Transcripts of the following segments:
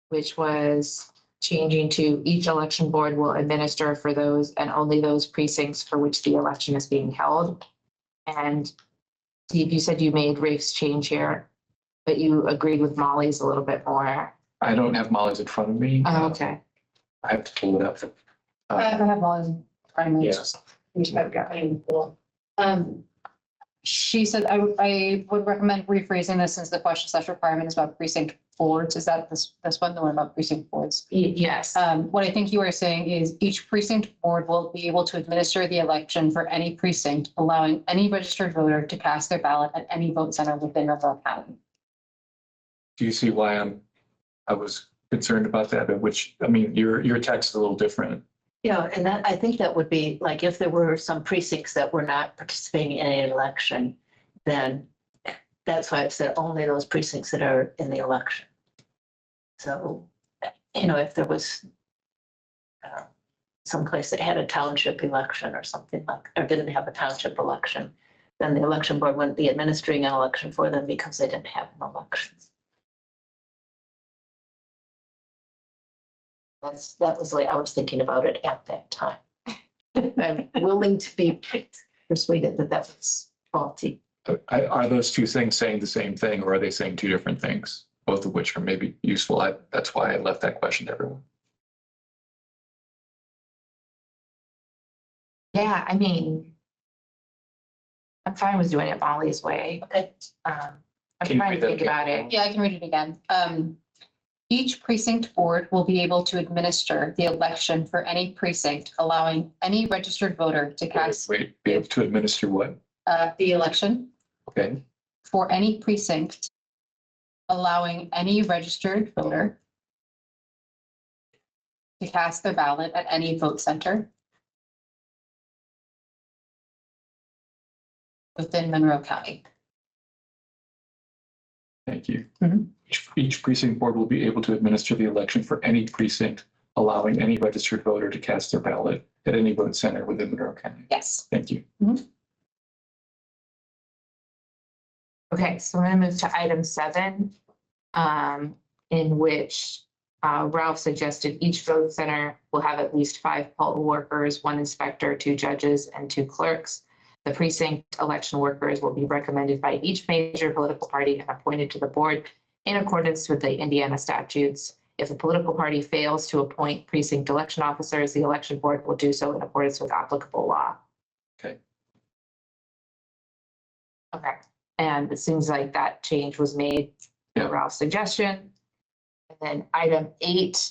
which was changing to each election board will administer for those and only those precincts for which the election is being held. And Steve, you said you made Rafe's change here, but you agreed with Molly's a little bit more. I don't have Molly's in front of me. Oh, okay. I have to pull it up. I have Molly's in front of me. Yes. I've got it. She said, I would recommend rephrasing this since the question/requirement is about precinct boards. Is that this one, the one about precinct boards? Yes. What I think you are saying is each precinct board will be able to administer the election for any precinct, allowing any registered voter to cast their ballot at any vote center within Monroe County. Do you see why I was concerned about that? Which, I mean, your text is a little different. Yeah, and that, I think that would be like if there were some precincts that were not participating in an election, then that's why I've said only those precincts that are in the election. So, if there was someplace that had a township election or something like, or didn't have a township election, then the election board wouldn't be administering an election for them because they didn't have an election. That was like, I was thinking about it at that time. I'm willing to be persuaded that that was faulty. Are those two things saying the same thing, or are they saying two different things? Both of which are maybe useful. That's why I left that question to everyone. Yeah, I mean, I'm fine with doing it Molly's way. Okay. I'm Can you trying read to that think again? about it. Yeah, I can read it again. Each precinct board will be able to administer the election for any precinct, allowing any registered voter to cast Wait, be able to administer what? the election Okay, for any precinct, allowing any registered voter to cast their ballot at any vote center within Monroe County. thank you. Mhm. Each precinct board will be able to administer the election for any precinct, allowing any registered voter to cast their ballot at any vote center within Monroe County. Yes. Thank you. Okay, so I'm gonna move to item 7, in which Ralph suggested each vote center will have at least 5 poll workers, 1 inspector, 2 judges, and 2 clerks. The precinct election workers will be recommended by each major political party and appointed to the board in accordance with the Indiana statutes. If a political party fails to appoint precinct election officers, the election board will do so in accordance with applicable law. Okay. Okay, and it seems like that change was made Yeah. at Ralph's suggestion. And then item 8.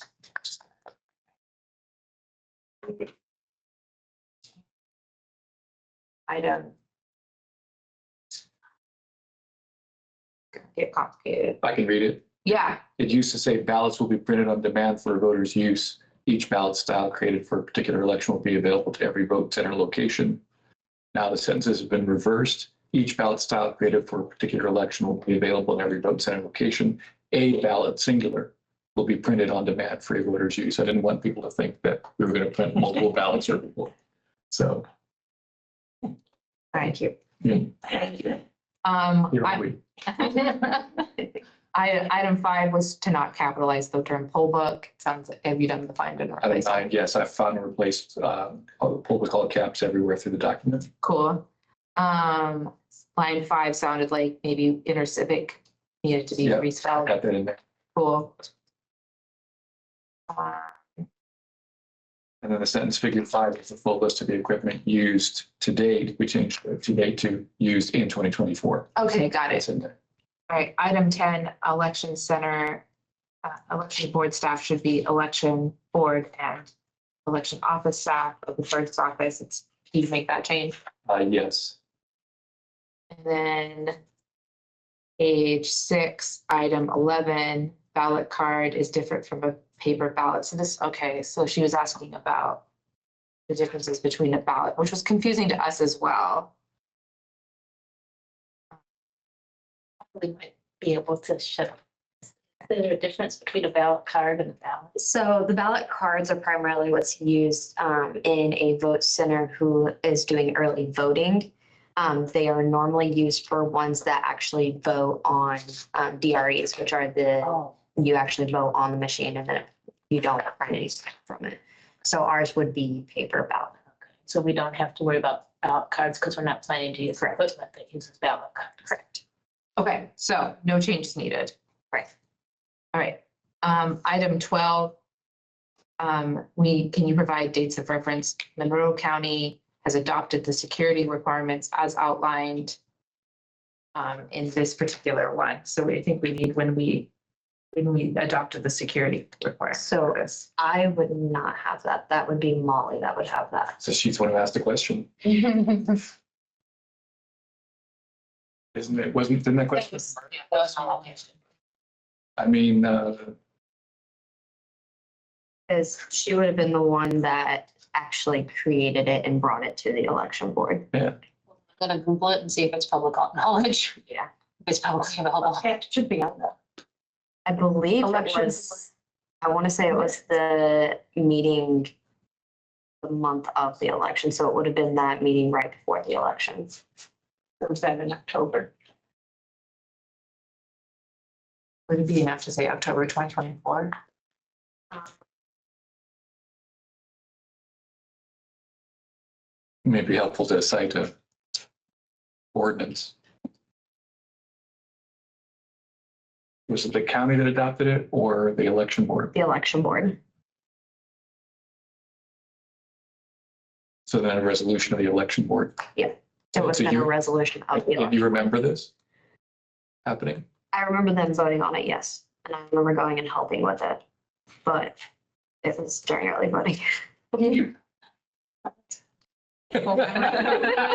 Item. Get complicated. I can read it. Yeah, It used to say ballots will be printed on demand for voters' use. Each ballot style created for a particular election will be available to every vote center location. Now the sentences have been reversed. Each ballot style created for a particular election will be available in every vote center location. A ballot, singular, will be printed on demand for a voter's use. I didn't want people to think that we were going to print multiple ballots or people. So, thank you. yeah, Thank you. here I- we. Item 5 was to not capitalize the term poll book. Sounds like, have you done the find and Item replace? 9, yes, I've found and replaced pull with all caps everywhere through the document. Cool. Line 5 sounded like maybe intercivic needed to be Yeah, respelled. Got that in there. Cool. And then the sentence figure 5 is the full list of the equipment used to date. We changed to date to used in 2024. Okay, got it. It's in there. All right, item 10, election center, election board staff should be election board and election office staff of the clerk's office. It's, you make that change. Yes. And then page 6, item 11, ballot card is different from a paper ballot. So this, okay, so she was asking about the differences between a ballot, which was confusing to us as well. We might be able to show. Is there a difference between a ballot card and a ballot? So the ballot cards are primarily what's used in a vote center who is doing early voting. They are normally used for ones that actually vote on DREs, which are the Oh, you actually vote on the machine and then you don't print anything from it. So ours would be paper ballot. So we don't have to worry about ballot cards because we're not planning to use equipment that uses ballot cards. Correct. Okay, so no changes needed. Right. All right, item 12. Can you provide dates of reference? Monroe County has adopted the security requirements as outlined in this particular one. So I think we need when we adopted the security requirements. So I would not have that. That would be Molly that would have that. So she's the one who asked the question, isn't it? Didn't that question? I mean, Because she would have been the one that actually created it and brought it to the election board. I'm gonna Google it and see if it's public knowledge. Yeah. If it's publicly available. It should be on that. I believe it Elections. was, I want to say it was the meeting the month of the election, so it would have been that meeting right before the elections. Or was that in October? Would it be enough to say October 2024? maybe helpful to cite a ordinance. Was it the county that adopted it or the election board? The election board. So then a resolution of the election board. It was So been a you- resolution of the Do you election. remember this happening? I remember them voting on it, yes, and I remember going and helping with it, but it was during early voting.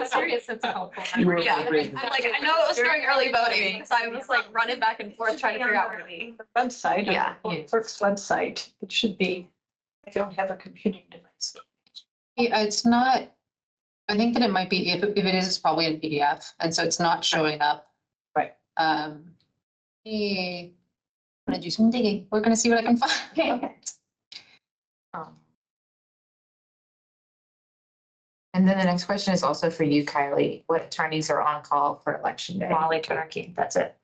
Serious, it's helpful. You were- Yeah, I'm like, I know it was during early voting, so I was like running back and forth trying to figure out where to be. Website, Yeah. Clerk's website, it should be, I don't have a computing device. Yeah, it's not, I think that it might be, if it is, it's probably in PDF, and so it's not showing up. Right. I'm gonna do some digging. We're gonna see what I can find. And then the next question is also for you, Kylie. What attorneys are on call for election day? Molly Turkey, that's it.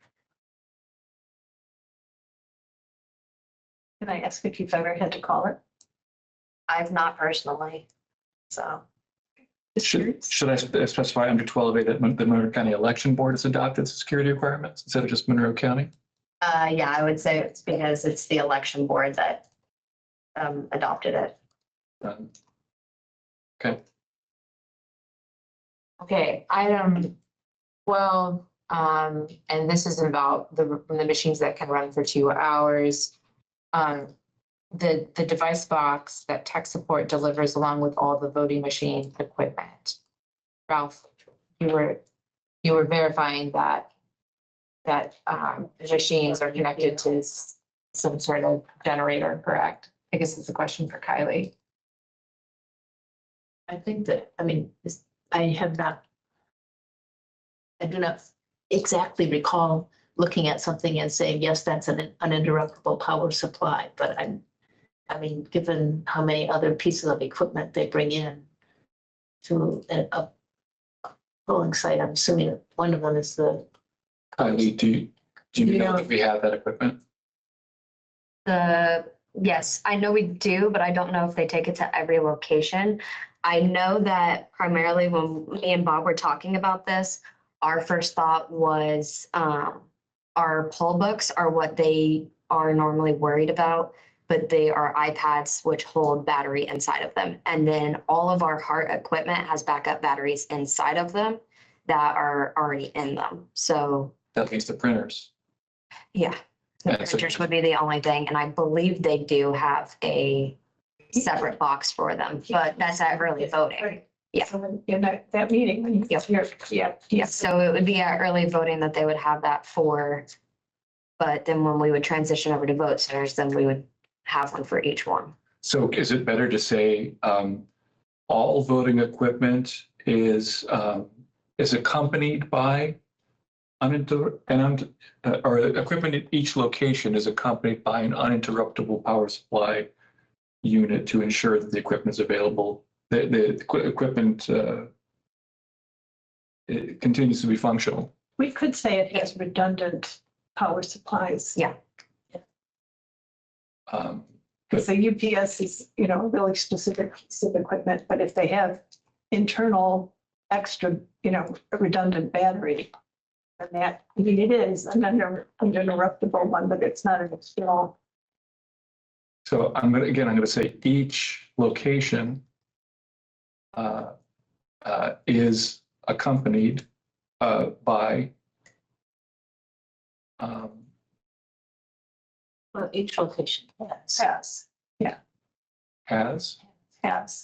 Can I ask if you've ever had to call it? I've not personally, so. Should I specify under 12A that the Monroe County Election Board has adopted security requirements instead of just Monroe County? Yeah, I would say it's because it's the election board that adopted it. Okay, Okay, item 12, and this is about the machines that can run for 2 hours. The device box that tech support delivers along with all the voting machine equipment. Ralph, you were verifying that the machines are connected to some sort of generator, correct? I guess it's a question for Kylie. I think that, I mean, I do not exactly recall looking at something and saying, yes, that's an uninterruptible power supply, but I mean, given how many other pieces of equipment they bring in to a polling site, I'm assuming that one of them is the. Kylie, do you know if we have that equipment? Yes, I know we do, but I don't know if they take it to every location. I know that primarily when me and Bob were talking about this, our first thought was our poll books are what they are normally worried about, but they are iPads which hold battery inside of them. And then all of our HART equipment has backup batteries inside of them that are already in them. So That means the printers. yeah, the And so- printers would be the only thing, and I believe they do have a separate box for them, but that's at early voting. Yeah. So when, in that meeting, when you get here, yeah. So it would be at early voting that they would have that for. But then when we would transition over to vote centers, then we would have one for each one. So is it better to say all voting equipment is accompanied by or equipment at each location is accompanied by an uninterruptible power supply unit to ensure that the equipment is available. The equipment it continues to be functional. We could say it has redundant power supplies. Yeah. Because the UPS is, really specific piece of equipment, but if they have internal extra, redundant battery, then that, it is an uninterruptible one, but it's not an external. So I'm gonna say each location is accompanied by Well, each location has,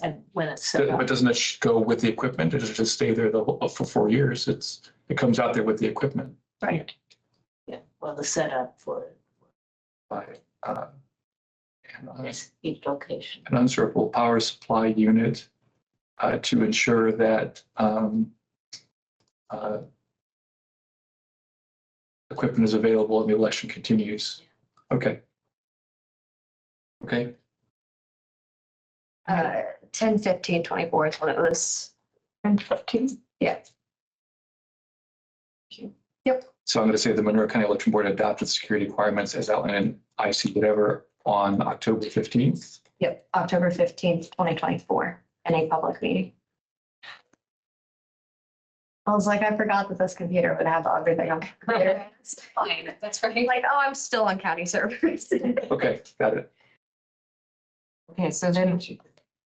and when it's set but up. doesn't it go with the equipment? Does it just stay there for 4 years? It comes out there with the equipment Right. Yeah, well, the setup for it by is each location. an uncircled power supply unit to ensure that equipment is available and the election continues. Okay. Okay, 10/15/24 is when it was. And 15. so I'm going to say the Monroe County Election Board adopted security requirements as outlined in IC whatever on October 15th. Yep, October 15th, 2024, in a public meeting. I was like, I forgot that this computer would have everything on. the computer. It's fine. That's right. Like, oh, I'm still on county servers. Okay, got it. Okay, so then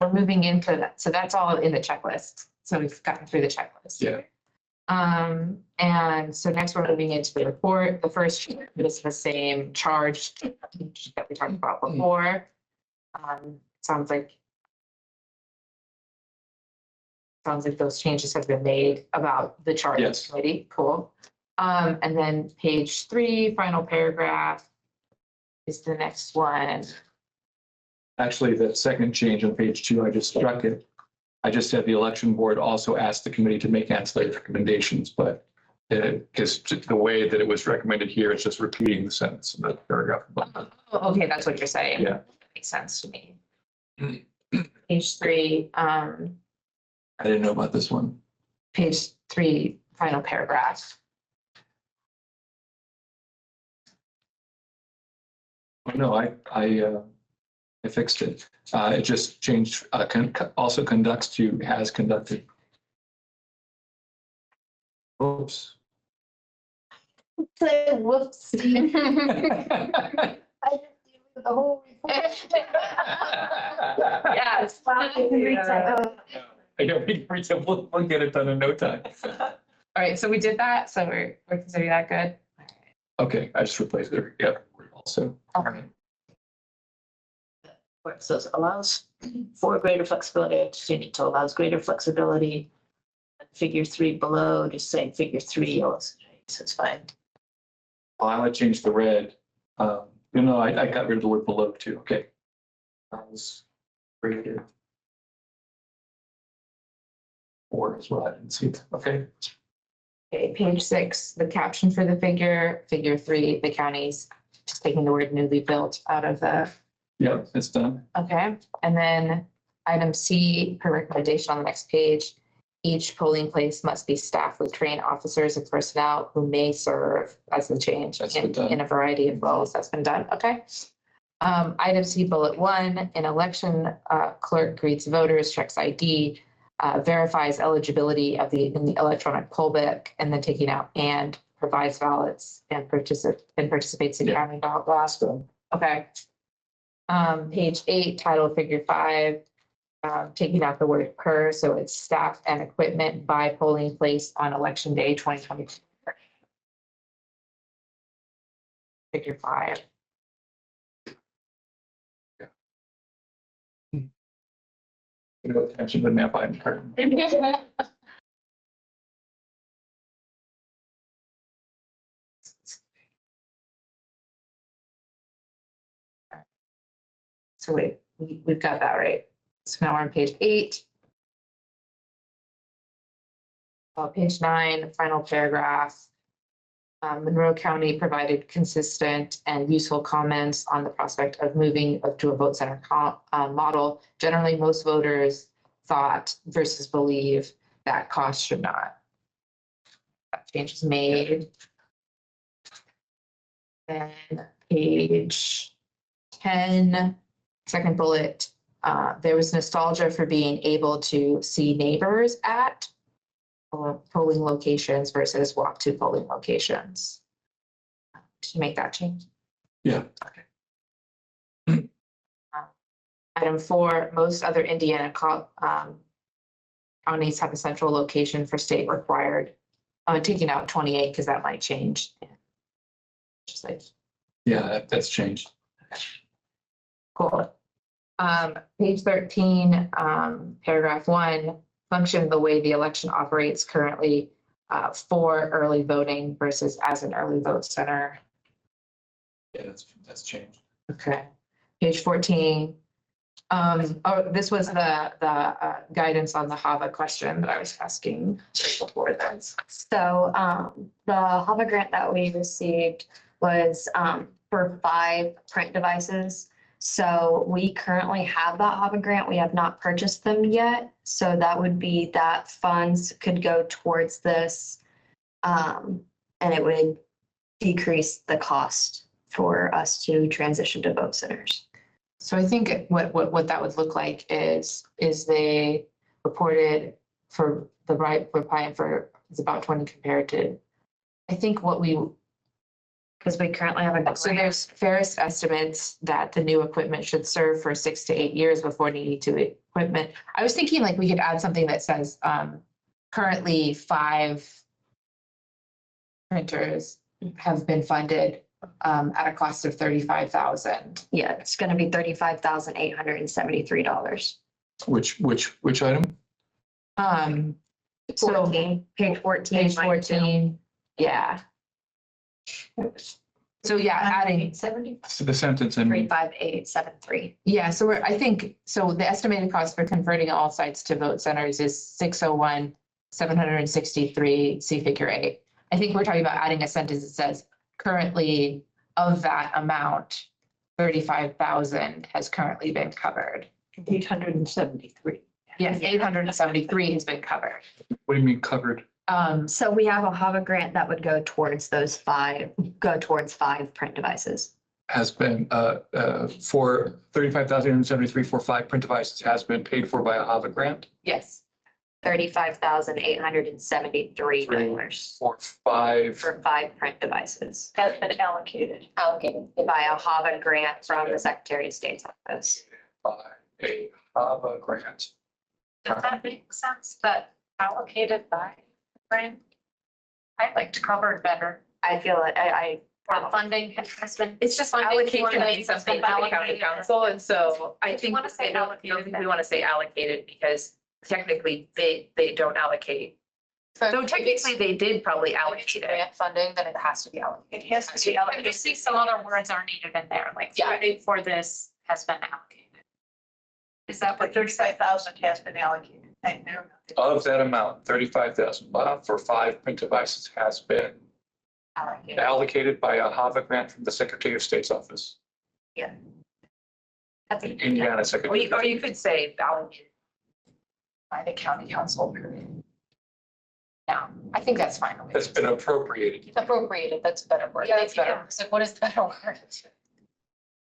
we're moving into that. So that's all in the checklist. So we've gotten through the checklist. Yeah. And so next we're moving into the report. The first is the same charge that we talked about before. Sounds like those changes have been made about the charge Yes. committee. Cool. And then page 3, final paragraph is the next one. Actually, the second change on page 2, I just struck it. I just said the election board also asked the committee to make ancillary recommendations, but because the way that it was recommended here, it's just repeating the sentence in the paragraph. Oh, okay, that's what you're saying. Yeah. Makes sense to me. Page 3, I didn't know about this one. page 3, final paragraph. Oh, no, I fixed it. It just changed, also conducts to has conducted. Oops. Say whoops. Yeah, it's I know, we'll get it done in no time. All right, so we did that. So we're considering that good. Okay, I just replaced it. Yeah, also. Okay. Where it says allows for greater flexibility, I just change it to allows greater flexibility. Figure 3 below, just saying figure 3, so it's fine. Well, I would change the red. I got rid of the word below too. Okay. That was greater. 4 as well. I didn't see it. Okay. Okay, page 6, the caption for the figure 3, the counties, just taking the word newly built out of the, Yep, it's done. okay. And then item C, per recommendation on the next page, each polling place must be staffed with trained officers and personnel who may serve as the change That's been done. in a variety of roles. That's been done. Okay. Item C, bullet 1, an election clerk greets voters, checks ID, verifies eligibility in the electronic poll book, and then taking out and provides ballots and participates in Yeah. counting ballot blast. Okay. Page 8, title figure 5, taking out the word per, so it's staff and equipment by polling place on election day 2022. Figure 5. Attention to the map item. So we've got that right. So now we're on page 8. Page 9, final paragraph. Monroe County provided consistent and useful comments on the prospect of moving up to a vote center model. Generally, most voters thought versus believe that cost should not. That change is made. And page 10, second bullet, there was nostalgia for being able to see neighbors at polling locations versus walk to polling locations. To make that change. Yeah. Item 4, most other Indiana counties have a central location for state required. I'm taking out 28 because that might change. Just like, Yeah, that's changed. cool. Page 13, paragraph 1, function the way the election operates currently for early voting versus as an early vote center. Yeah, that's changed. Okay. Page 14. This was the guidance on the HAVA question that I was asking before this. So the HAVA grant that we received was for 5 print devices. So we currently have that HAVA grant. We have not purchased them yet. So that would be that funds could go towards this. And it would decrease the cost for us to transition to vote centers. So I think what that would look like is they reported for the right, we're applying for, it's about 20 compared to, I think what we, Because we currently have a. so there's fairest estimates that the new equipment should serve for 6 to 8 years before needing to equipment. I was thinking like we could add something that says currently 5 printers have been funded at a cost of $35,000. Yeah, it's gonna be $35,873. Which item? So 14, page 14. page line 14, yeah. So yeah, adding, 70. So the sentence two, in 35873. yeah, so I think, so the estimated cost for converting all sites to vote centers is 601, 763, see figure 8. I think we're talking about adding a sentence that says currently of that amount, 35,000 has currently been covered. 873. Yes, 873 has been covered. what do you mean covered? So we have a HAVA grant that would go towards those 5 print devices. Has been for 35,073 for 5 print devices has been paid for by a HAVA grant Yes. $35,873 for 5. for 5 print devices Has been allocated. allocated by a HAVA grant from the Secretary of State's office. by a HAVA grant. Does that make sense that allocated by grant? I'd like to cover it better. I feel it, For funding has been. It's just Funding allocation for means something for the county allocated. council, and so I If you think wanna say I don't think we want to say allocated because technically they don't allocate. So technically they did probably allocate it. Grant funding, then it has to be allocated. It has to be I allocated. just see some other words are needed in there, like Yeah. funding for this has been allocated. Is that But what you're saying? 35,000 has been allocated. Of that amount, 35,000 for 5 print devices has been allocated by a HAVA grant from the Secretary of State's office. That's Indiana Or Secretary. you could say allocated by the county council. Yeah, I think that's fine. That's been appropriated. Appropriated, that's a better word. Yeah, that's better. So what is the better word?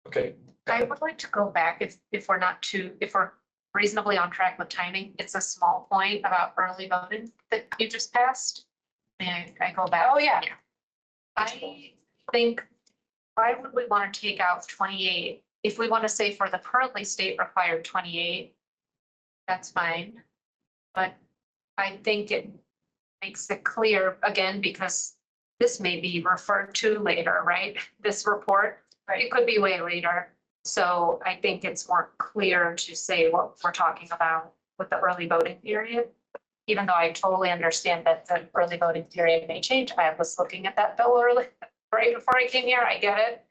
Okay. I would like to go back if we're not too, if we're reasonably on track with timing. It's a small point about early voting that you just passed. May I go back? Oh, yeah. I think, why would we want to take out 28? If we want to say for the currently state required 28, that's fine. But I think it makes it clear again, because this may be referred to later, right? This report, it could be way later. So I think it's more clear to say what we're talking about with the early voting period. Even though I totally understand that the early voting period may change. I was looking at that bill early, right before I came here, I get it.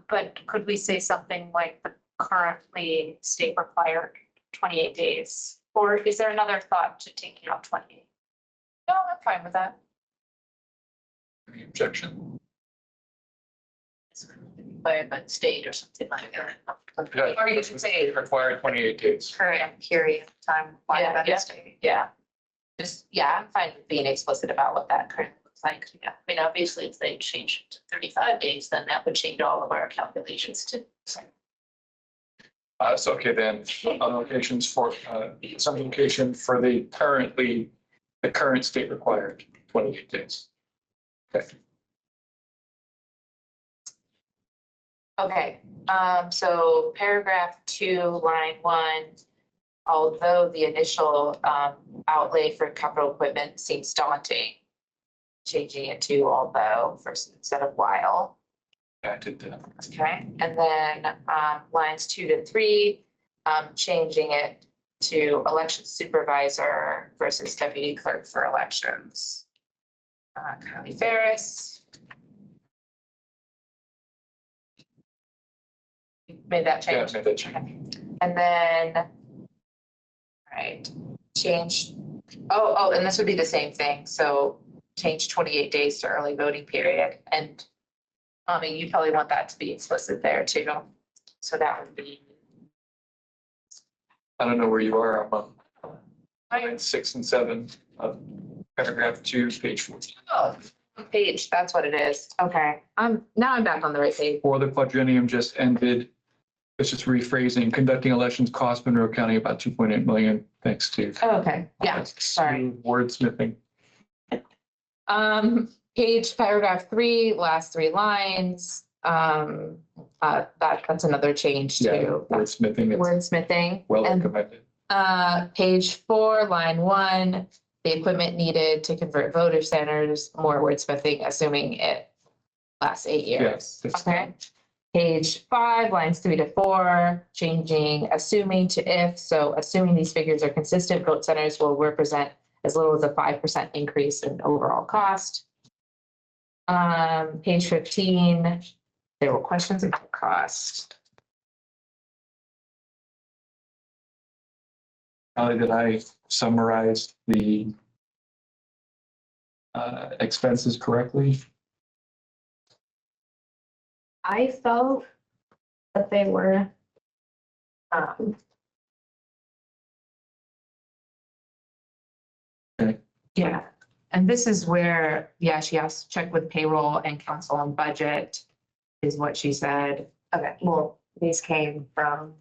But could we say something like the currently state required 28 days? Or is there another thought to taking out 28? No, I'm fine with that. Any objection? By the state or something like that. Or you should say- Required 28 days. current period of time. Yeah, required by the yeah. state. Yeah. Just, yeah, I'm fine with being explicit about what that current looks like, yeah, I mean, obviously, if they change it to 35 days, then that would change all of our calculations too. So, okay, then, other locations for, some location for the current state required 28 days. Okay. Okay, so paragraph 2, line 1. Although the initial outlay for capital equipment seems daunting, changing it to although first instead of while. I did that. Okay, and then lines 2 to 3, changing it to election supervisor versus deputy clerk for elections. Kylie Ferris. Made that Yeah, change. I made that change. And then, all right, change, and this would be the same thing, so change 28 days to early voting period, and you probably want that to be explicit there too. So that would be, I don't know where you are. I'm on line 6 and 7 of paragraph 2, page 14. page, that's what it is. Okay, now I'm back on the right page. For the quadrennium just ended, it's just rephrasing, conducting elections cost Monroe County about 2.8 million, thanks to. Oh, okay, yeah, sorry. Wordsmithing. Page paragraph 3, last 3 lines, that's another change Yeah, too. wordsmithing, it's Wordsmithing. well And recommended. page 4, line 1, the equipment needed to convert voter centers, more wordsmithing, assuming it lasts 8 years. Yes. Okay. Page 5, lines 3 to 4, changing assuming to if. So assuming these figures are consistent, vote centers will represent as little as a 5% increase in overall cost. Page 15, there were questions about cost. Did I summarize the expenses correctly? I felt that they were, Yeah, and this is where, yeah, she has to check with payroll and council on budget, is what she said. okay, well, these came from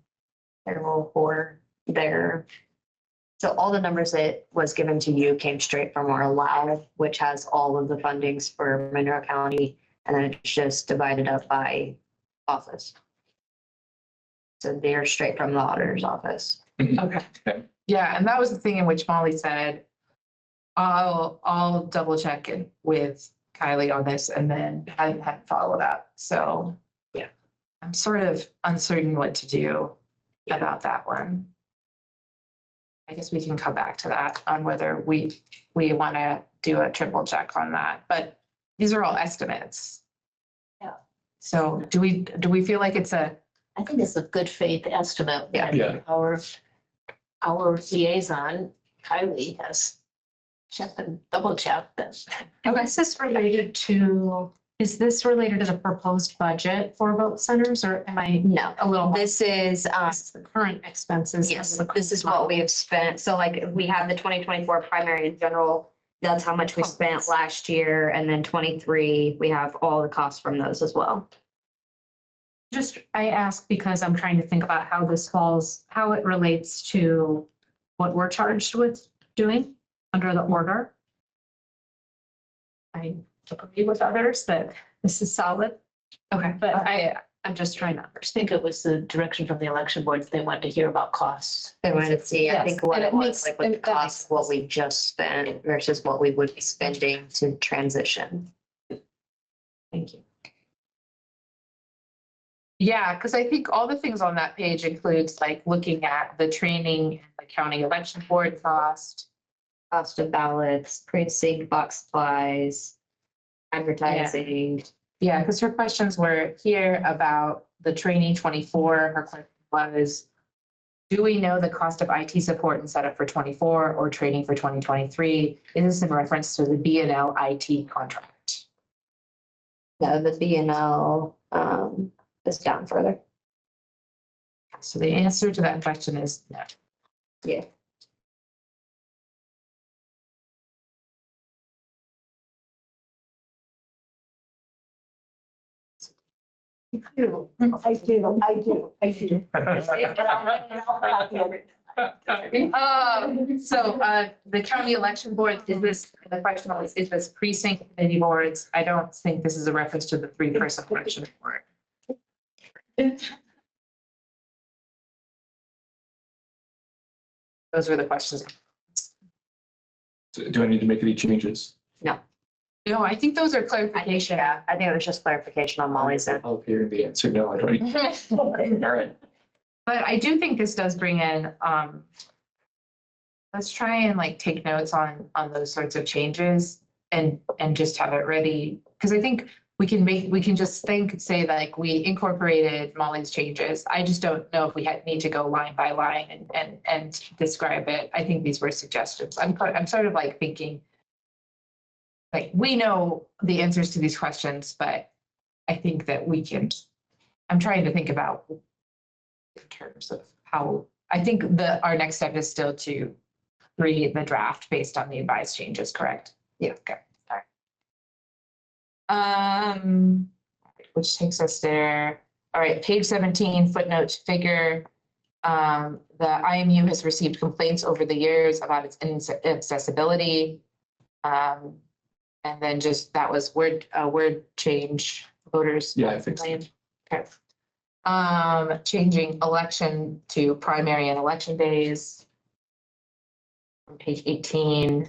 payroll for their. So all the numbers that was given to you came straight from our lab, which has all of the fundings for Monroe County, and then it's just divided up by office. So they're straight from the auditor's office. Okay. Okay. Yeah, and that was the thing in which Molly said, I'll double check in with Kylie on this, and then I hadn't followed up, so. Yeah. I'm sort of uncertain what to do about that one. I guess we can come back to that on whether we want to do a triple check on that, but these are all estimates. Yeah. So do we feel like it's a, I think it's a good faith estimate. Yeah. Yeah. Our liaison, Kylie, has checked and double checked this. Is this related to the proposed budget for vote centers, or am I No, a little? this is, This is the current expenses. yes, this is what we have spent. So like we have the 2024 primary and general. That's how much we spent last year. And then 23, we have all the costs from those as well. Just, I ask because I'm trying to think about how this falls, how it relates to what we're charged with doing under the order. I agree with others that this is solid. Okay, but I'm just trying to I understand. think it was the direction from the election board. They wanted to hear about costs. They wanted to see, I Yes, think what and it it was makes- like with the and that cost, makes what we just spent versus what we would be spending to transition. thank you. Yeah, because I think all the things on that page includes like looking at the training, and the county election board cost. Cost of ballots, precinct box supplies, advertising. Yeah, because her questions were here about the training 24. Her question was, do we know the cost of IT support and setup for 24 or training for 2023? Is this in reference to the B&L IT contract? No, the B&L is down further. So the answer to that question is no. Yeah. I do. The county election board, is this, the question is this precinct committee boards? I don't think this is a reference to the 3-person election board. Those were the questions. Do I need to make any changes? No, I think those are clarification. Yeah, I think it was just clarification on Molly's end. I'll hear the answer. No, I don't. All right. But I do think this does bring in, let's try and like take notes on those sorts of changes and just have it ready. Because I think we can just say like we incorporated Molly's changes. I just don't know if we need to go line by line and describe it. I think these were suggestions. I'm sort of like thinking, like, we know the answers to these questions, but I think that I'm trying to think about in terms of how, I think our next step is still to read the draft based on the advised changes, correct? Yeah. Okay. All right. Which takes us there. All right, page 17, footnote figure. The IMU has received complaints over the years about its inaccessibility. And then just, that was word change, voters. Yeah, I think so. Okay. Changing election to primary and election days. On page 18.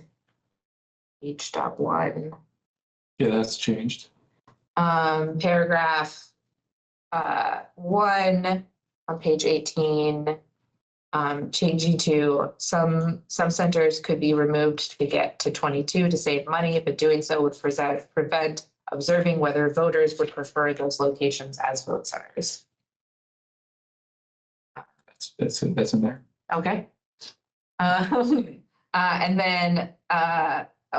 H.1. Yeah, that's changed. Paragraph 1 on page 18. Changing to some centers could be removed to get to 22 to save money, but doing so would prevent observing whether voters would prefer those locations as vote centers. That's in there. Okay. And then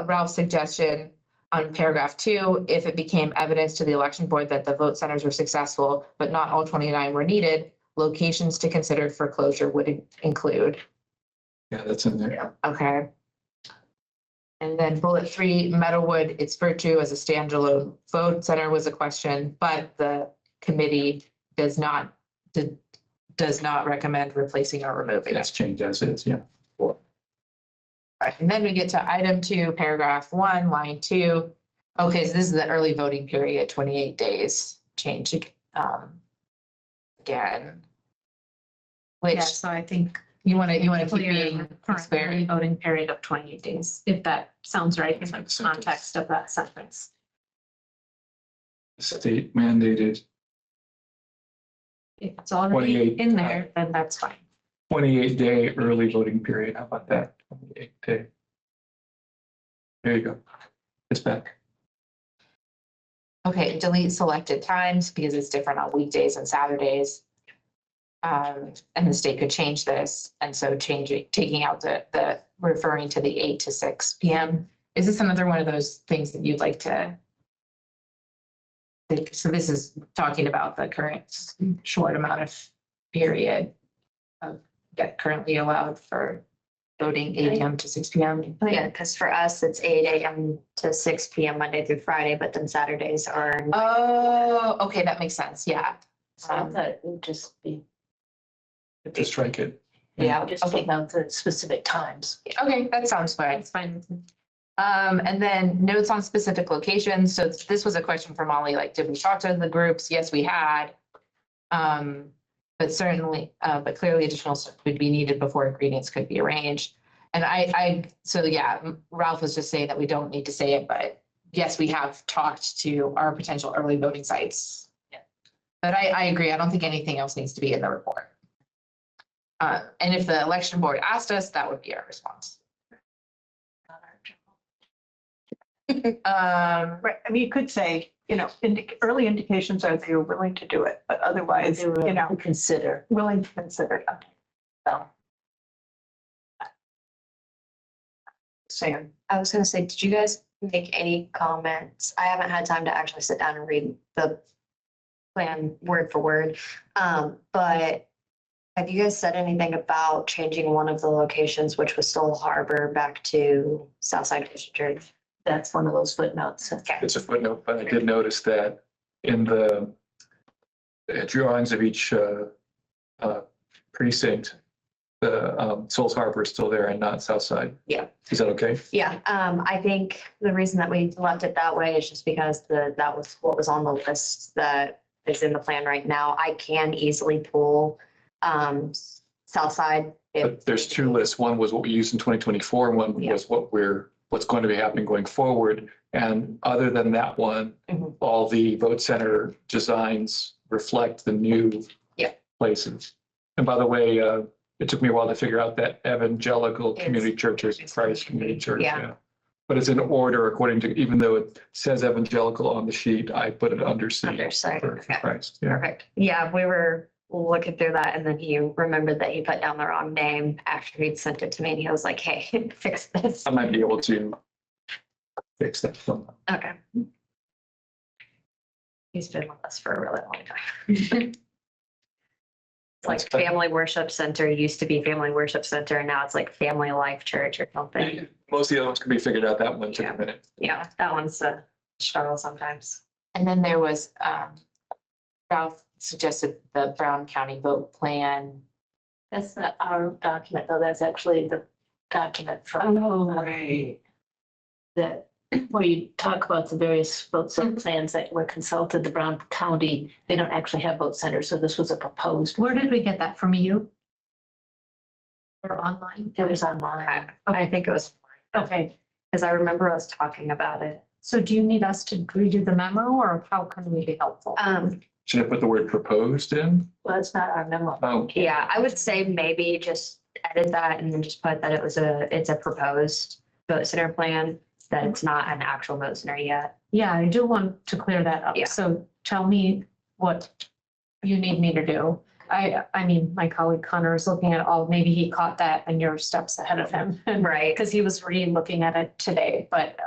Ralph's suggestion on paragraph 2, if it became evidence to the election board that the vote centers were successful, but not all 29 were needed, locations to consider for closure would include. Yeah, that's in there. Okay. And then bullet 3, Meadowwood, its virtue as a standalone vote center was a question, but the committee does not recommend replacing or removing it. That's changed as is, yeah. Right, and then we get to item 2, paragraph 1, line 2. Okay, so this is the early voting period, 28 days, change again. Which Yeah, so I think you want to keep being current expired. voting period of 28 days, if that sounds right in the context of that sentence. State mandated If it's already 28. in there, then that's fine. 28-day early voting period. How about that? 28-day. There you go. It's back. Okay, delete selected times because it's different on weekdays and Saturdays. And the state could change this, and so taking out the referring to the 8 to 6 p.m. Is this another one of those things that you'd like to? So this is talking about the current short amount of period that currently allowed for voting 8 a.m. to 6 p.m. Yeah, because for us, it's 8 a.m. to 6 p.m. Monday through Friday, but then Saturdays are. Oh, okay, that makes sense. Yeah. So I thought it would just be, Just strike it. Yeah. just Okay. take out the specific times. Okay, that sounds fine. That's fine. And then notes on specific locations. So this was a question for Molly, like, did we talk to the groups? Yes, we had. But certainly, but clearly additional stuff would be needed before ingredients could be arranged. And so yeah, Ralph was just saying that we don't need to say it, but yes, we have talked to our potential early voting sites. Yeah. But I agree. I don't think anything else needs to be in the report. And if the election board asked us, that would be our response. Right, I mean, you could say, early indications are they were willing to do it, but otherwise, They were consider. willing to consider. So. Sam, I was gonna say, did you guys make any comments? I haven't had time to actually sit down and read the plan word for word. But have you guys said anything about changing one of the locations, which was Soul Harbor, back to Southside Christian Church? That's one of those footnotes. Okay. It's a footnote, but I did notice that in the drawings of each precinct, the Souls Harbor is still there and not South Side. Yeah. Is that okay? Yeah, I think the reason that we left it that way is just because that was what was on the list that is in the plan right now. I can easily pull, South Side. But there's two lists. One was what we used in 2024 and one Yeah. was what's going to be happening going forward. And other than that one, Mhm. all the vote center designs reflect the new Yeah. places. And by the way, it took me a while to figure out that Evangelical It's- Community Church is Christ Community Church. Yeah. But it's in order according to, even though it says Evangelical on the sheet, I put it under C. Under C, for okay. Christ. Yeah. Perfect. Yeah, we were looking through that and then he remembered that he put down the wrong name after he'd sent it to me and he was like, hey, fix this. I might be able to fix that somehow. Okay. He's been with us for a really long time. It's like That's fine. Family Worship Center used to be Family Worship Center and now it's like Family Life Church or something. Most of the other ones can be figured out. That one took Yeah. a minute. Yeah, that one's a struggle sometimes. And then there was, Ralph suggested the Brown County vote plan. That's not our document, though. That's actually the document from. Right. That, where you talk about the various vote center plans that were consulted, the Brown County, they don't actually have vote centers, so this was a proposed. Where did we get that from you? Or online? It was online. I think it was, Okay, because I remember us talking about it. so do you need us to redo the memo or how can we be helpful? Should I put the word proposed in? Well, it's not our memo. Oh, Yeah, I would say maybe just edit that and then just put that it's a proposed vote center plan, that it's not an actual vote center yet. Yeah, I do want to clear that up. Yeah. So tell me what you need me to do. I mean, my colleague Connor is looking at all, maybe he caught that and you're steps ahead of him. Right. Because he was re-looking at it today, but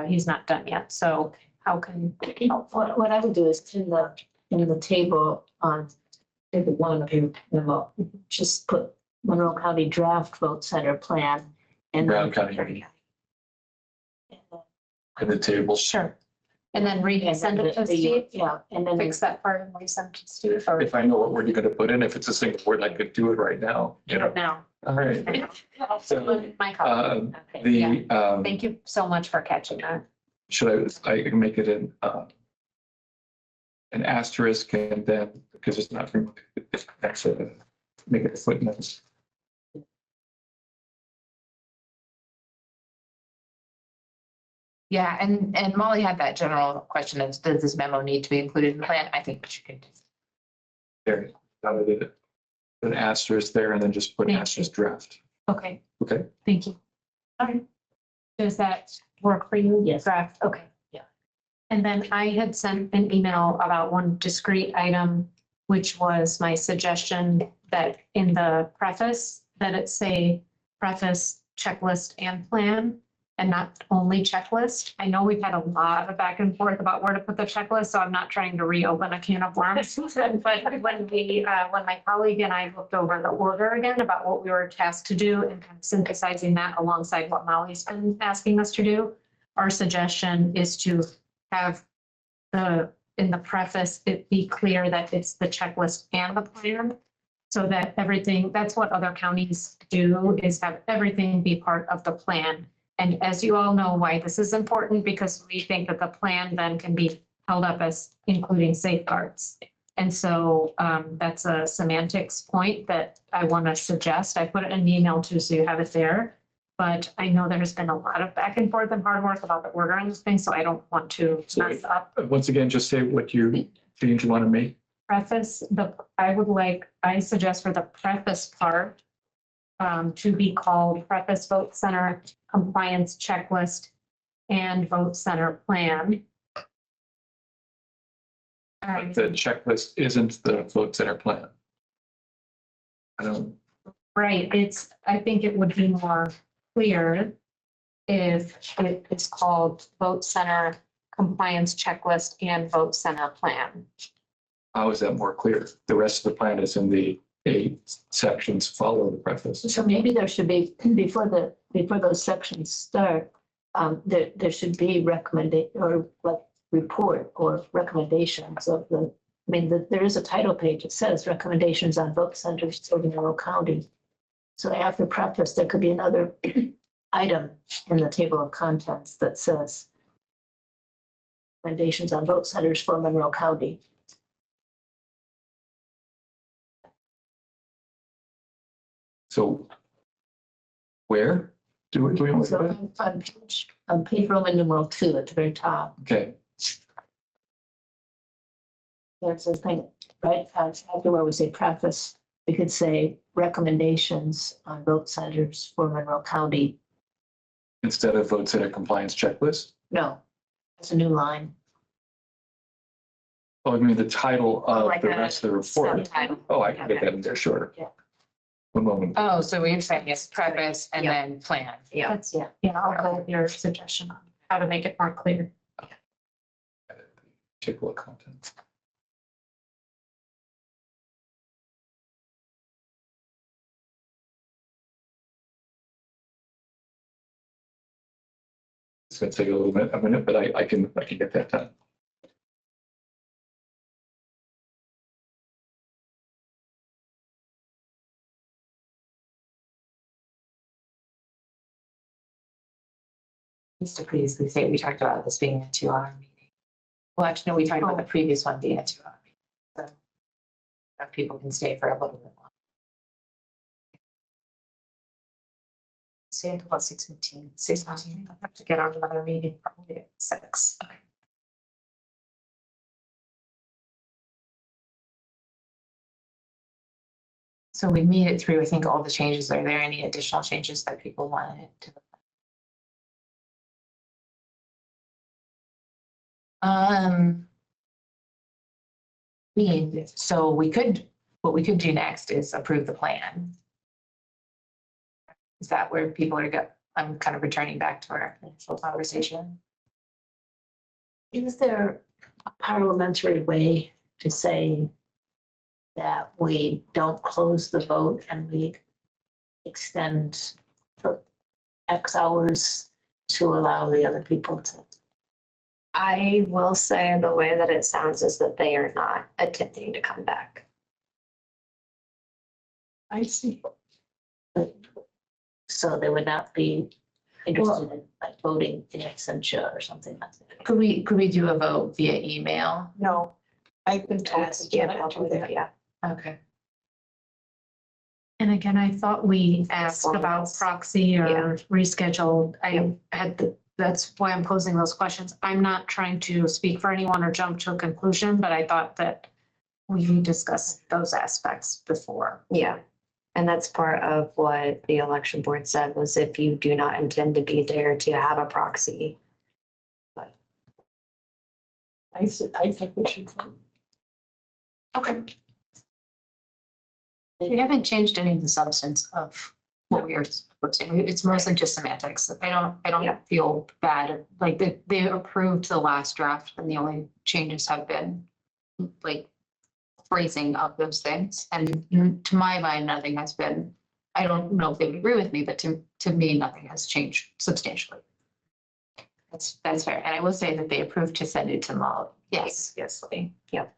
he's not done yet. So how can? What I would do is in the table on table one of your memo, just put Monroe County draft vote center plan. And Brown County in the table. Sure. And then resend it to Steve, Yeah, and then. fix that part and resend it to Steve or If I know what word you're gonna put in, if it's a single word, I could do it right now, you know. now. All right. My colleague. Um, the, Thank you so much for catching that. should I can make it an asterisk and then, because it's not, that's a, make it a footnote. Yeah, and Molly had that general question of, does this memo need to be included in the plan? I think she could. There, I did it. An asterisk there and then just put Thank you. asterisk draft. Okay, Okay. thank you. All right. Does that work for you? Yes. Draft, okay. Yeah. And then I had sent an email about one discrete item, which was my suggestion that in the preface, that it say preface, checklist and plan, and not only checklist. I know we've had a lot of back and forth about where to put the checklist, so I'm not trying to reopen a can of worms. But when my colleague and I looked over the order again about what we were tasked to do and kind of synthesizing that alongside what Molly's been asking us to do, our suggestion is to have in the preface, it be clear that it's the checklist and the plan. So that everything, that's what other counties do, is have everything be part of the plan. And as you all know why this is important, because we think that the plan then can be held up as including safeguards. And so that's a semantics point that I want to suggest. I put it in an email too, so you have it there. But I know there's been a lot of back and forth and hard work about the ordering of things, so I don't want to mess up. Once again, just say what you change you want to make. Preface, I suggest for the preface part to be called preface vote center compliance checklist and vote center plan. But the checklist isn't the vote center plan. I don't, Right, I think it would be more clear if it is called vote center compliance checklist and vote center plan. how is that more clear? The rest of the plan is in the 8 sections follow the preface. So maybe there should be, before those sections start, there should be recommendation or like report or recommendations of the I mean, there is a title page. It says recommendations on vote centers serving Monroe County. So after preface, there could be another item in the table of contents that says recommendations on vote centers for Monroe County. So where do we want So to? on page Roman numeral 2 at the very top, Okay, there's a thing, right, after where we say preface, we could say recommendations on vote centers for Monroe County. instead of vote center compliance checklist. No, it's a new line. Oh, I mean, the title of Like the a rest of the report. Subtitle. Oh, I can get that in there, sure. Yeah. One moment. Oh, so we're saying it's preface and Yeah. then plan. Yeah. That's, Yeah. yeah, I'll go with your suggestion on how to make it more clear. Table of contents. It's gonna take a minute, but I can get that done. Just to previously say, we talked about this being a 2-hour meeting. Well, actually, no, we talked about the previous one being a 2-hour meeting. So if people can stay for a little bit longer. Stay until about 6:15. 6:15. I have to get on another meeting probably at 6. Okay. So we made it through, I think, all the changes. Are there any additional changes that people wanted to? So what we could do next is approve the plan. Is that where people are I'm kind of returning back to our initial conversation. Is there a parliamentary way to say that we don't close the vote and we extend for X hours to allow the other people to? I will say the way that it sounds is that they are not attempting to come back. I see. So they would not be interested in like voting in absentia or something like that. Could we do a vote via email? No, I've been told. Yes, yeah, to do that. yeah. Okay. And again, I thought we asked about proxy or rescheduled. That's why I'm posing those questions. I'm not trying to speak for anyone or jump to a conclusion, but I thought that we discussed those aspects before. Yeah. And that's part of what the election board said was if you do not intend to be there to have a proxy. I think we should. Okay. We haven't changed any of the substance of what we are proposing. It's mostly just semantics. I Yeah. don't feel bad. Like they approved the last draft and the only changes have been like phrasing of those things. And to my mind, nothing has been, I don't know if they would agree with me, but to me, nothing has changed substantially. That's fair. And I will say that they approved to send it to Mo. Yes, yes. Yep.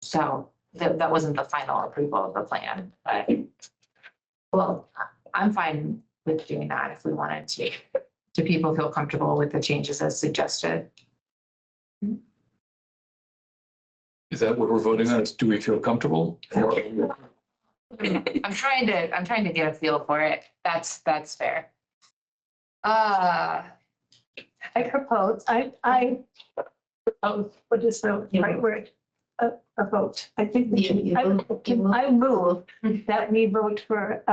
So that wasn't the final approval of the plan, but well, I'm fine with doing that if we wanted to. Do people feel comfortable with the changes as suggested? Is that what we're voting on? Is do we feel comfortable? Or- I'm trying to get a feel for it. That's fair. I propose, I propose, what is the right word? A vote. I think we should, I move that we vote for,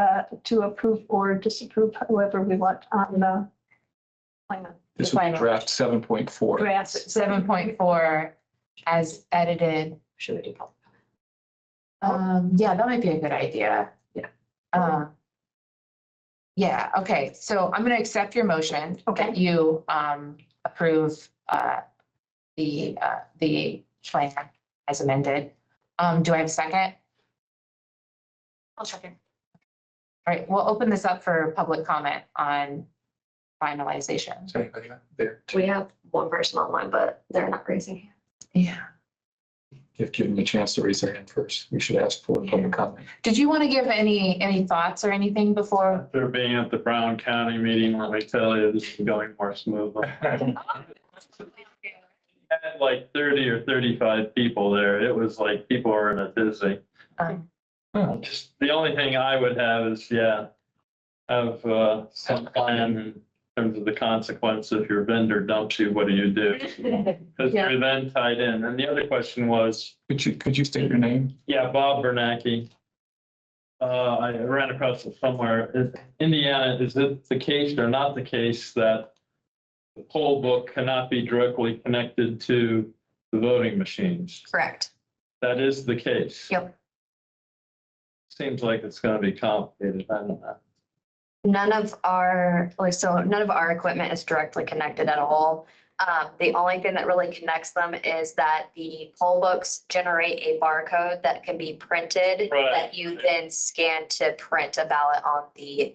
to approve or disapprove however we want on the plan. This would be draft 7.4. Draft 7.4 as edited. Should we do public? Yeah, that might be a good idea. Yeah. Yeah, okay, so I'm gonna accept your motion. Okay. That you approve the plan as amended. Do I have a second? I'll check in. All right, we'll open this up for public comment on finalization. Is anybody there? We have one person online, but they're not raising hands. Yeah. Give them a chance to raise their hand first. We should ask for public comment. Did you want to give any thoughts or anything before? After being at the Brown County meeting, let me tell you, this is going more smoothly. Had like 30 or 35 people there. It was like people were in a dizzy. Just the only thing I would have is, have some plan in terms of the consequence if your vendor dumps you, what do you do? Because you're then tied in. And the other question was, Could you state your name? Bob Bernanke. I ran across it somewhere. Indiana, is it the case or not the case that the poll book cannot be directly connected to the voting machines? Correct. That is the case. Yep. Seems like it's gonna be complicated. I don't know. None of our equipment is directly connected at all. The only thing that really connects them is that the poll books generate a barcode that can be printed Right. that you then scan to print a ballot on the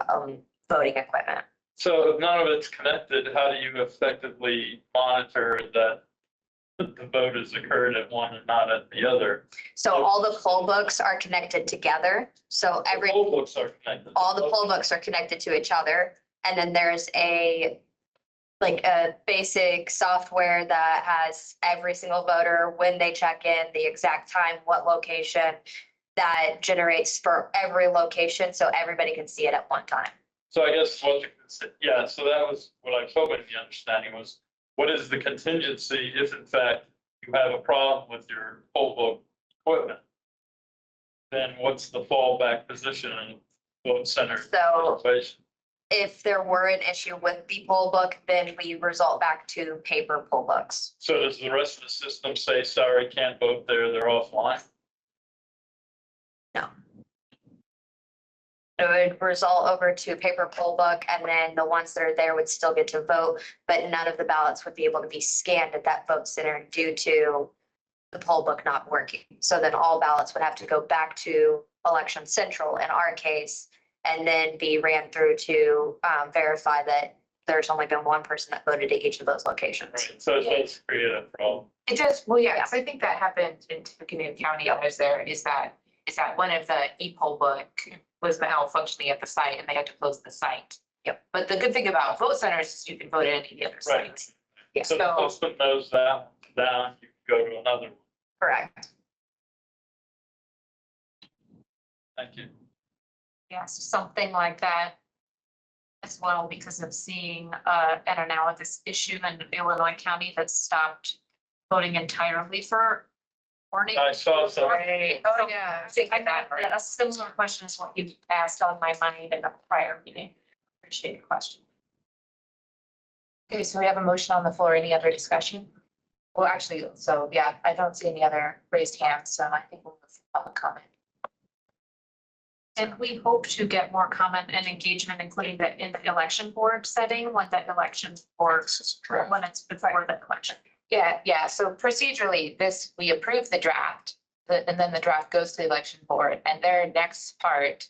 voting equipment. So if none of it's connected, how do you effectively monitor that the vote has occurred at one and not at the other? So all the poll books are connected together. So The poll books are connected. all the poll books are connected to each other. And then there's a basic software that has every single voter, when they check in, the exact time, what location, that generates for every location, so everybody can see it at one time. So I guess so that was what I was hoping the understanding was, what is the contingency if in fact you have a problem with your poll book equipment? Then what's the fallback position in vote center So- situation? If there were an issue with the poll book, then we result back to paper poll books. So does the rest of the system say, sorry, can't vote there, they're offline? It would result over to paper poll book, and then the ones that are there would still get to vote, but none of the ballots would be able to be scanned at that vote center due to the poll book not working. So then all ballots would have to go back to Election Central in our case, and then be ran through to verify that there's only been one person that voted at each of those locations. So it does create a problem. It just, well, yeah, so I think that happened in Tippecanoe County. I was there, is that one of the e-poll book was malfunctioning at the site and they had to close the site. Yep. But the good thing about vote centers is you can vote at any of the other Right. sites. Yeah. So the postman knows that down, you can go to another one. Correct. Thank you. Yes, something like that as well, because of seeing an analogous issue in Illinois County that stopped voting entirely for warning. I saw some. Right. Oh, yeah. I think that, a similar question is what you asked on my mind in a prior meeting. Appreciate your question. Okay, so we have a motion on the floor. Any other discussion? Well, actually, so yeah, I don't see any other raised hands, so I think we'll move to public comment. And we hope to get more comment and engagement, including in the election board setting, when the election board, when it's before the election. Yeah, so procedurally, we approve the draft, and then the draft goes to the election board, and their next part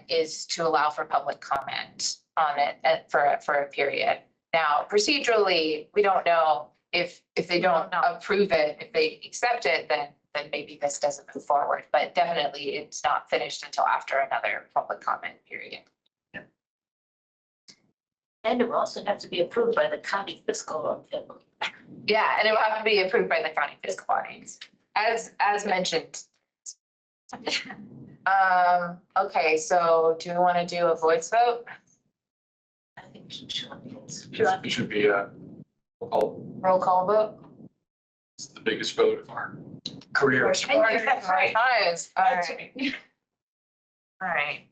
is to allow for public comment on it for a period. Now, procedurally, we don't know if they don't approve it, if they accept it, then maybe this doesn't move forward, but definitely it's not finished until after another public comment period. And it will also have to be approved by the county fiscal. Yeah, and it will have to be approved by the county fiscal bodies, as mentioned. Okay, so do we want to do a voice vote? I think It should be Roll call vote? it's the biggest vote of our career. All right. All right.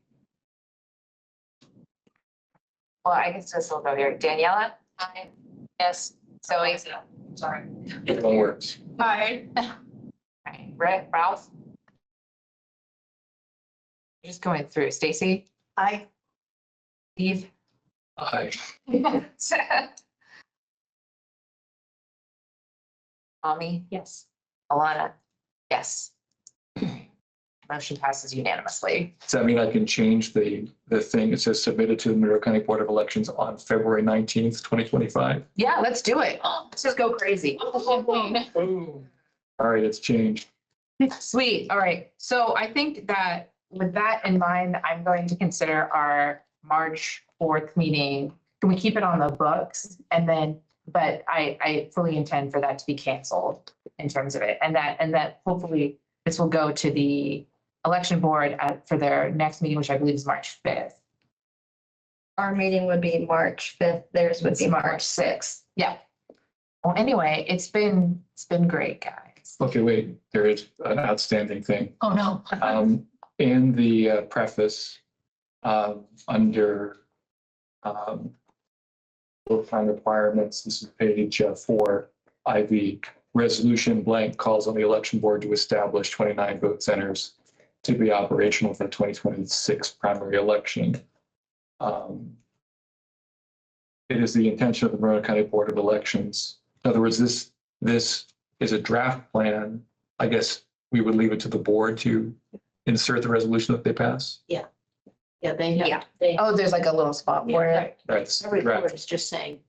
Well, I guess this will go here. Daniela? Aye. Yes. Zoe? Sorry. One words. Hi. Right. Ralph? Just going through. Stacy? I, Steve? Aye. Tommy? Yes. Alana? Yes. Motion passes unanimously. Does that mean I can change the thing? It says submitted to the Monroe County Board of Elections on February 19th, 2025. Yeah, let's do it. Let's just go crazy. Boom. All right, it's changed. Sweet. All right. So I think that with that in mind, I'm going to consider our March 4th meeting. Can we keep it on the books? And then, but I fully intend for that to be canceled in terms of it. And that hopefully this will go to the election board for their next meeting, which I believe is March 5th. Our meeting would be March 5th, theirs would It's be March March 6th. Yeah. Well, anyway, it's been great, guys. Okay, wait, there is an outstanding thing. Oh, no. In the preface, under full-time requirements, this is page 4, IV, resolution blank calls on the election board to establish 29 vote centers to be operational for the 2026 primary election. It is the intention of the Monroe County Board of Elections. In other words, this is a draft plan. I guess we would leave it to the board to insert the resolution that they pass. Yeah, they Yeah. have, they. Oh, there's like a little spot for it. That's Our report is just saying,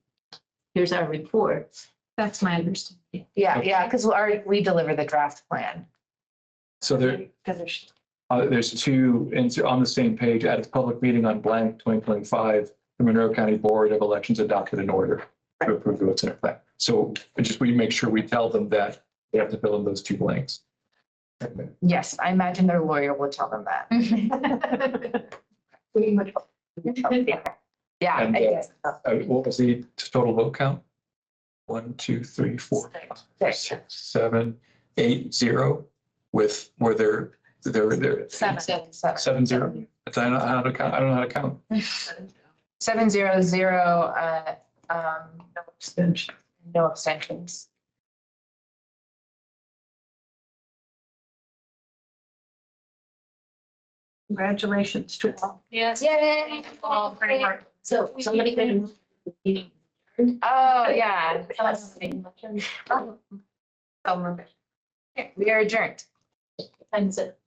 here's our report. That's my understanding. Yeah, because we deliver the draft plan. So there's two, and on the same page, at its public meeting on blank 2025, the Monroe County Board of Elections adopted an order to approve the vote center plan. So we make sure we tell them that they have to fill in those two blanks. Yes, I imagine their lawyer will tell them that. Yeah, And, I guess. What was the total vote count? 1, 2, 3, 4, 5, 6, 7, 8, 0. Were there 7, 0? I don't know how to count. I don't know how to count. 700, no abstentions. Congratulations to all. Yes. Yay. All pretty hard. So somebody can. Oh, yeah. We are adjourned. Time's it.